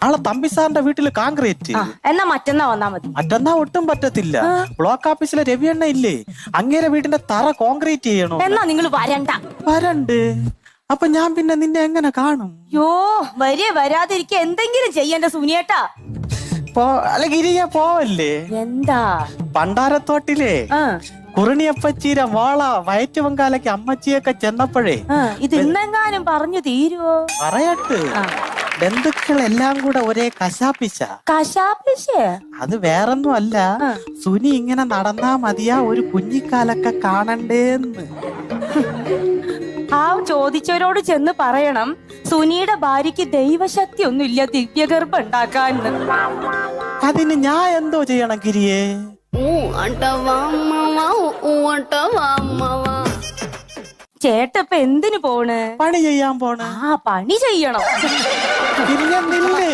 ആളെ തമ്പി സാറിന്റെ വീട്ടില് കോൺക്രീറ്റ്. എന്നാ മറ്റന്നാ വന്നാ മതി. മറ്റന്നാ ഒട്ടും പറ്റത്തില്ല. ബ്ലോക്ക് ഓഫീസിലെ രവിയണ്ണ ഇല്ലേ, അങ്ങേരെ വീടിന്റെ തറ കോൺക്രീറ്റ് ചെയ്യണോ. എന്നാ നിങ്ങൾ വരണ്ട്. അപ്പൊ ഞാൻ പിന്നെ നിന്നെ എങ്ങനെ കാണും? യോ വരാതിരിക്ക എന്തെങ്കിലും ചെയ്യണ്ട സുനിയേട്ടാ. അല്ല ഗിരിയ പോവല്ലേ? എന്താ? പണ്ടാരത്തോട്ടിലെ കുറിണിയപ്പച്ചീര വാള വയറ്റ് വങ്കാലയ്ക്ക് അമ്മച്ചിയൊക്കെ ചെന്നപ്പോഴേ ഇത് ഇന്നെങ്ങാനും പറഞ്ഞു തീരുവോ? പറയട്ട്, ബന്ധുക്കളെല്ലാം കൂടെ ഒരേ കശാപ്പിശ. അത് വേറൊന്നും അല്ല, സുനി ഇങ്ങനെ നടന്നാ മതിയാ ഒരു കുഞ്ഞിക്കാലൊക്കെ കാണണ്ടേന്ന്. ആ ചോദിച്ചവരോട് ചെന്ന് പറയണം സുനിയുടെ ഭാര്യക്ക് ദൈവശക്തി ഒന്നുമില്ല ദിവ്യഗർഭം ഉണ്ടാക്കാൻ. അതിന് ഞാൻ എന്തോ ചെയ്യണം ഗിരിയേ? ചേട്ടപ്പ എന്തിനു പോണ്? പണി ചെയ്യാൻ പോണ്. പണി ചെയ്യണം. ഗിരിയ നില്ലേ.